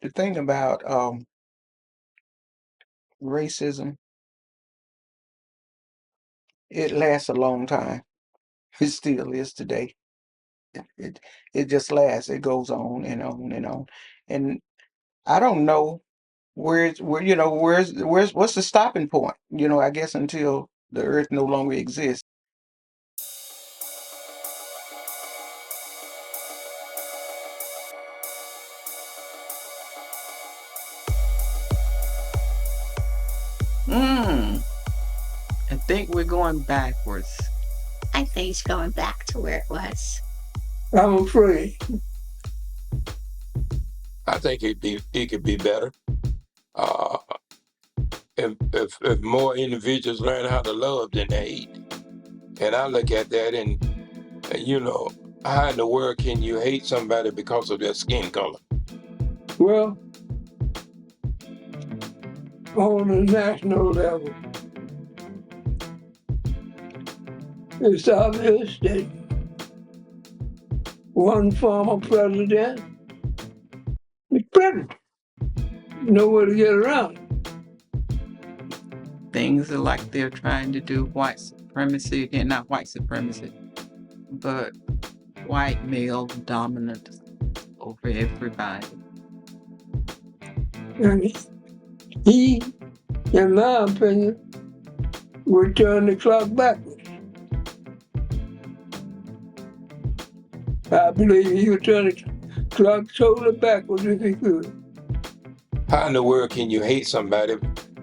The thing about racism, it lasts a long time. It still is today. It it, it just lasts. It goes on and on and on. And I don't know where's what's the stopping point? I guess until the earth no longer exists. I think we're going backwards. I think it's going back to where it was. I'm afraid. I think it could be better. Uh, if more individuals learn how to love than to hate, and I look at that and how in the world can you hate somebody because of their skin color? Well, on a national level, it's obvious that one former president is president. Nowhere to get around. Things are like they're trying to do white supremacy, again, not white supremacy, but white male dominance over everybody. And he, in my opinion, would turn the clock backwards. I believe he would turn the clock totally backwards if he could. How in the world can you hate somebody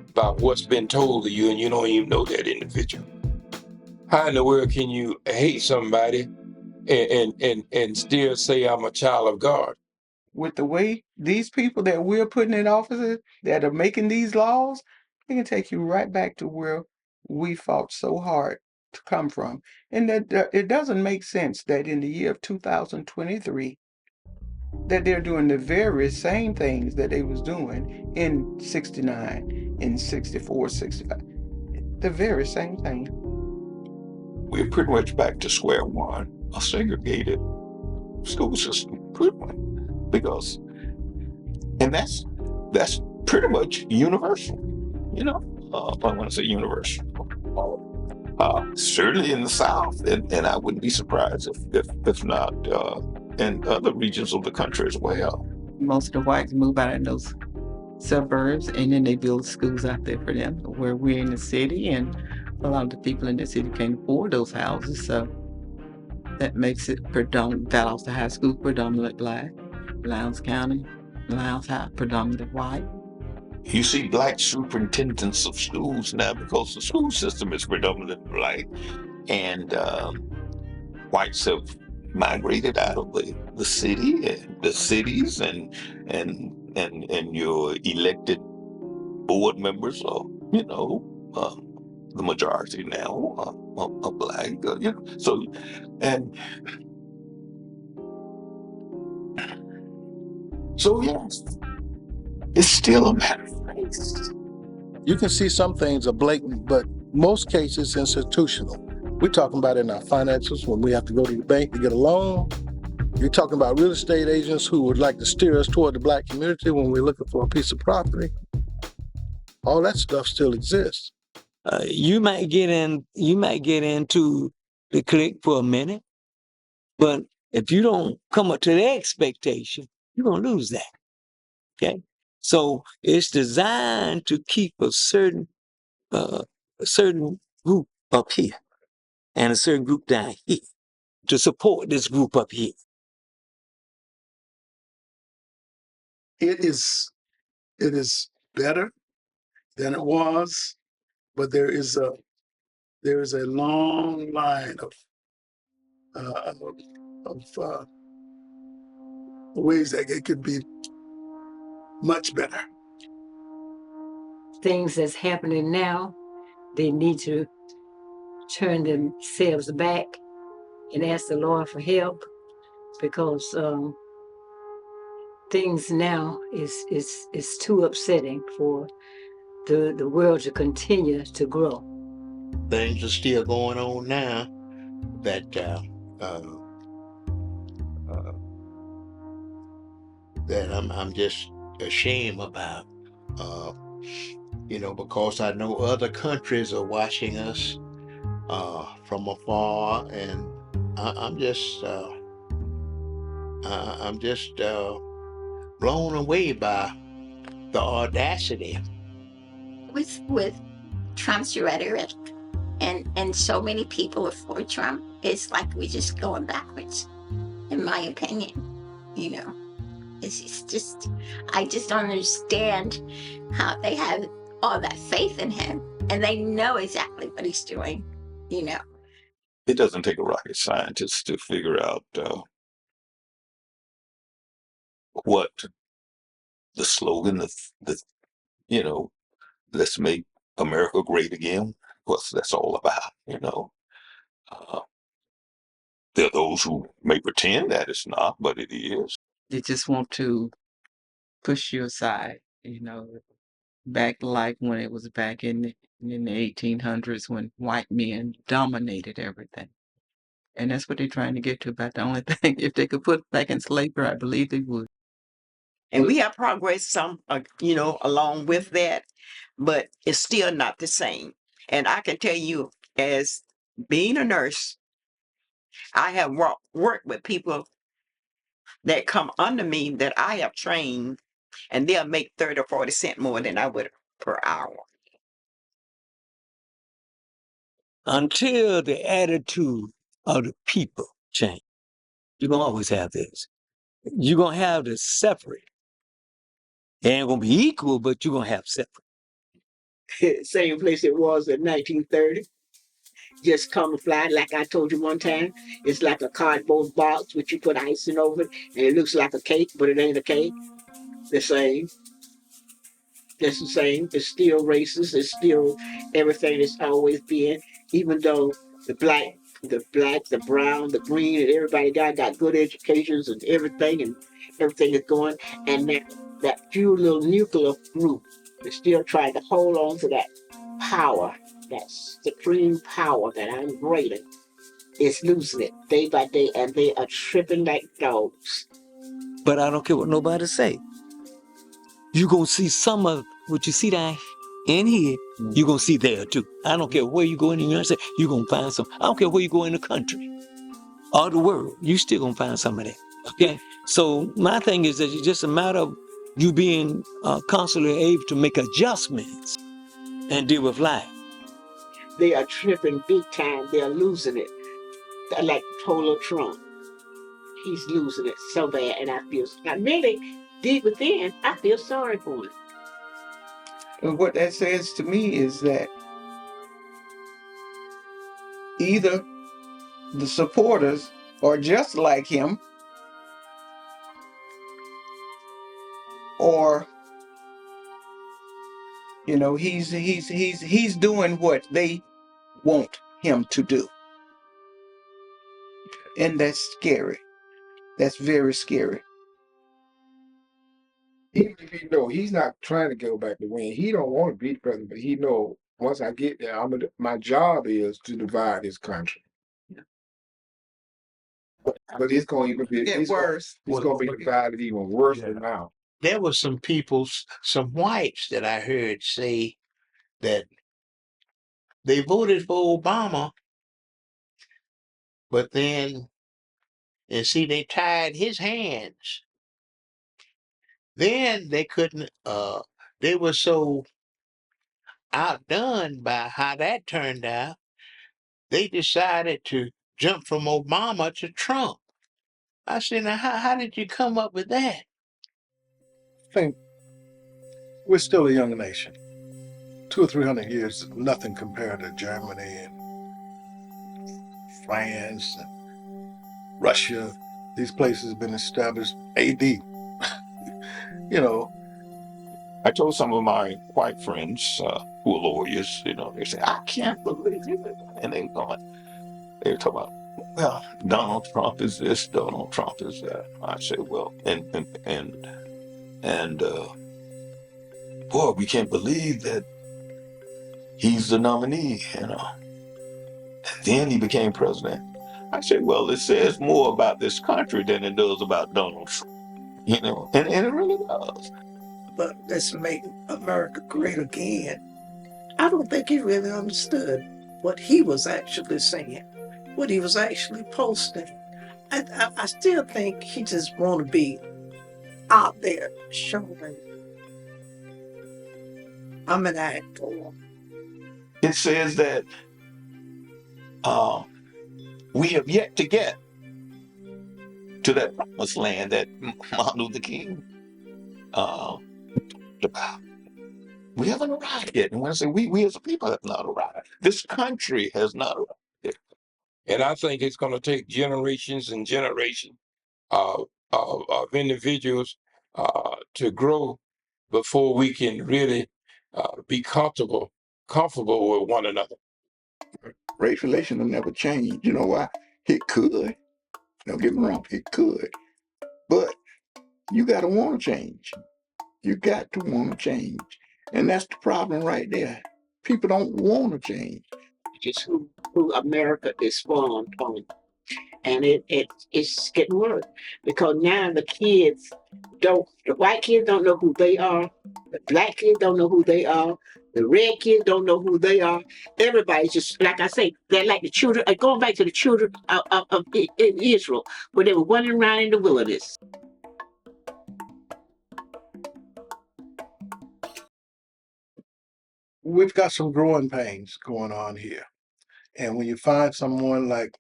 about what's been told to you and you don't even know that individual? How in the world can you hate somebody and still say I'm a child of God? With the way these people that we're putting in offices that are making these laws, they can take you right back to where we fought so hard to come from. And that it doesn't make sense that in the year of 2023, that they're doing the very same things that they was doing in 69, in 64, 65. The very same thing. We're pretty much back to square one, a segregated school system, pretty much. Because, and that's pretty much universal, I want to say universal. Certainly in the South, and I wouldn't be surprised if not in other regions of the country as well. Most of the whites move out in those suburbs, and then they build schools out there for them, where we're in the city, and a lot of the people in the city can't afford those houses, so that makes it predominant. Valdosta High School predominantly black, Lowndes County, Lowndes High predominantly white. You see black superintendents of schools now because the school system is predominantly black, and whites have migrated out of the city and the cities, and your elected board members are, the majority now are black, so, and so yes, it's still a matter of race. You can see some things are blatant, but most cases institutional. We're talking about in our finances when we have to go to the bank to get a loan. You're talking about real estate agents who would like to steer us toward the black community when we're looking for a piece of property. All that stuff still exists. You might get into the clique for a minute, but if you don't come up to their expectation, you're gonna lose that. Okay, so it's designed to keep a certain group up here and a certain group down here to support this group up here. It is better than it was, but there is a long line of ways that it could be much better. Things that's happening now, they need to turn themselves back and ask the Lord for help, because things now is too upsetting for the world to continue to grow. Things are still going on now that that I'm just ashamed about. Because I know other countries are watching us from afar, and I'm just blown away by the audacity. With Trump's rhetoric and so many people are for Trump, it's like we're just going backwards, in my opinion. You know, it's just, I just don't understand how they have all that faith in him and they know exactly what he's doing, you know. It doesn't take a rocket scientist to figure out what the slogan, you know, let's make America great again, what that's all about. Uh, there are those who may pretend that it's not, but it is. They just want to push you aside, back like when it was back in the 1800s when white men dominated everything. And that's what they're trying to get to. About the only thing, if they could put back in slavery, I believe they would. And we have progressed some, along with that, but it's still not the same. And I can tell you, as being a nurse, I have worked with people that come under me that I have trained, and they'll make 30 or 40 cents more than I would per hour. Until the attitude of the people change, you're going to always have this. You're going to have the separate. It ain't going to be equal, but you're going to have separate. Same place it was in 1930. Just camouflage, like I told you one time. It's like a cardboard box which you put icing over it, and it looks like a cake, but it ain't a cake. The same. It's the same. It's still racist. It's still everything it's always been. Even though the brown, the green, and everybody got good educations and everything is going. And that few little nuclear group is still trying to hold on to that power, that supreme power that I'm greater. Is losing it day by day, and they are tripping like dogs. But I don't care what nobody say. You're going to see some of what you see down in here, you're going to see there too. I don't care where you go in the United States, you're going to find some. I don't care where you go in the country or the world, you still going to find some of that. Okay? So my thing is that it's just a matter of you being constantly able to make adjustments and deal with life. They are tripping big time. They are losing it. They're like total Trump. He's losing it so bad, and I really, deep within, I feel sorry for him. And what that says to me is that either the supporters are just like him, or he's doing what they want him to do, and that's scary. That's very scary. Even if he know he's not trying to go back to win, he don't want to be the president, but he know once I get there, my job is to divide this country. But it's going to even be Get worse. It's going to be divided even worse than now. There were some people, some whites that I heard say that they voted for Obama, but then, and see, they tied his hands. Then they couldn't, they were so outdone by how that turned out, they decided to jump from Obama to Trump. I said, now, how did you come up with that? I think we're still a young nation. 200 or 300 years is nothing compared to Germany and France and Russia. These places have been established AD. I told some of my white friends who are lawyers, they say, I can't believe it. And they're talking about, well, Donald Trump is this, Donald Trump is that. I say, well, and boy, we can't believe that he's the nominee, And then he became president. I said, well, it says more about this country than it does about Donald Trump, and it really does. but let's make America great again. I don't think he really understood what he was actually saying, what he was actually posting. I still think he just want to be out there showing I'm an actor. It says that we have yet to get to that promised land that Martin Luther King talked about. We haven't arrived yet. And when I say we as a people have not arrived, this country has not arrived yet. And I think it's going to take generations and generations of individuals to grow before we can really be comfortable with one another. Race relations will never change. You know why? It could. Don't get me wrong, it could. But you got to want to change. You got to want to change. And that's the problem right there. People don't want to change. Just who America is formed on. And it's getting worse because now the white kids don't know who they are, the black kids don't know who they are, the red kids don't know who they are. Everybody's just, like I say, they're like the children, going back to the children in Israel, where they were running around in the wilderness. We've got some growing pains going on here. And when you find someone like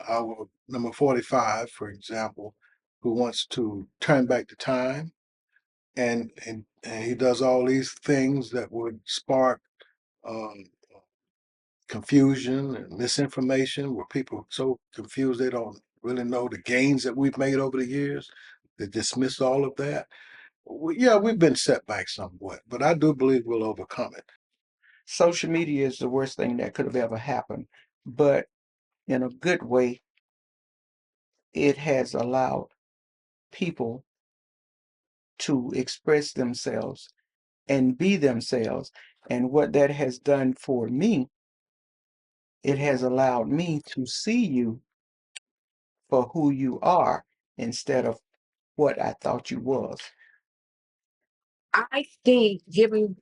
our number 45, for example, who wants to turn back the time, and he does all these things that would spark um, confusion and misinformation, where people are so confused they don't really know the gains that we've made over the years. They dismiss all of that. Yeah, we've been set back somewhat, but I do believe we'll overcome it. Social media is the worst thing that could have ever happened, but in a good way, it has allowed people to express themselves and be themselves. And what that has done for me, it has allowed me to see you for who you are instead of what I thought you was. I think giving,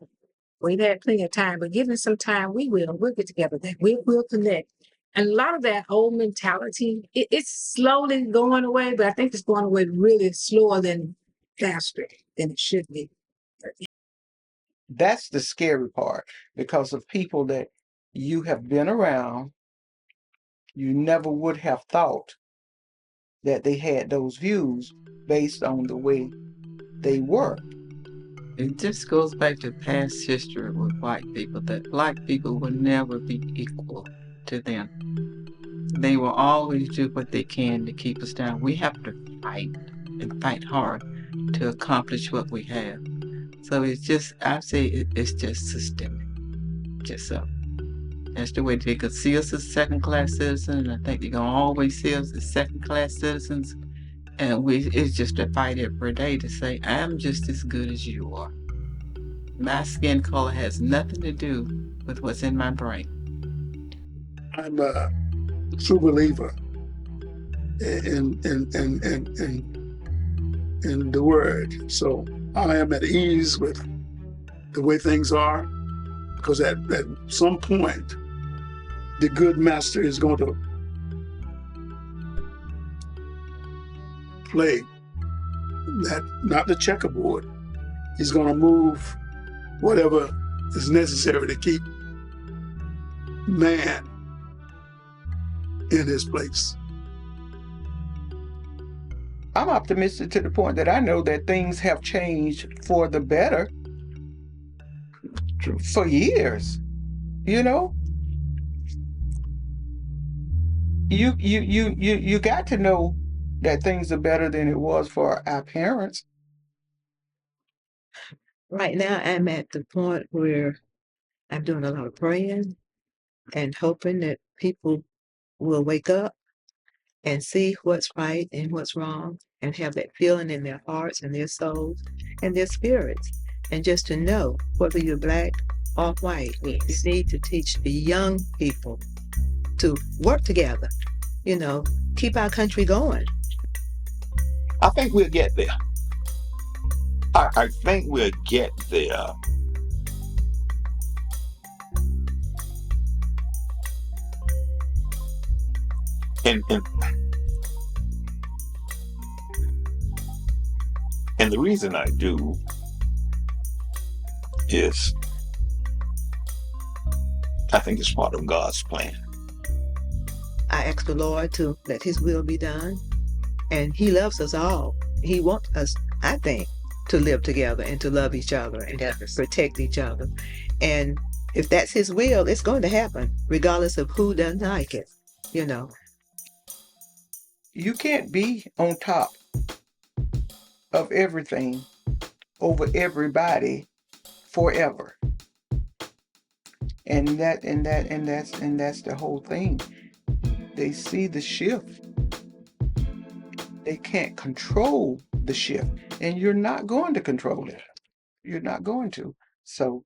we've had plenty of time, but given some time, we'll get together. We'll connect. And a lot of that old mentality, it's slowly going away, but I think it's going away really slower than faster than it should be. That's the scary part because of people that you have been around, you never would have thought that they had those views based on the way they were. It just goes back to past history with white people, that black people will never be equal to them. They will always do what they can to keep us down. We have to fight and fight hard to accomplish what we have. So it's just, I say it's just systemic. Just so. That's the way they could see us as second-class citizens. And I think they're going to always see us as second-class citizens. And it's just a fight every day to say, I'm just as good as you are. My skin color has nothing to do with what's in my brain. I'm a true believer in the word. So I am at ease with the way things are, because at some point, the good master is going to play that, not the checkerboard. He's going to move whatever is necessary to keep man in his place. I'm optimistic to the point that I know that things have changed for the better for years. You know, you got to know that things are better than it was for our parents. Right now, I'm at the point where I'm doing a lot of praying and hoping that people will wake up and see what's right and what's wrong and have that feeling in their hearts and their souls and their spirits. And just to know whether you're black or white, you need to teach the young people to work together, keep our country going. I think we'll get there. I think we'll get there. And the reason I do is I think it's part of God's plan. I ask the Lord to let his will be done. And he loves us all. He wants us, I think, to live together and to love each other and to protect each other. And if that's his will, it's going to happen, regardless of who doesn't like it, you know. You can't be on top of everything over everybody forever. And that's the whole thing. They see the shift. They can't control the shift. And you're not going to control it. You're not going to. So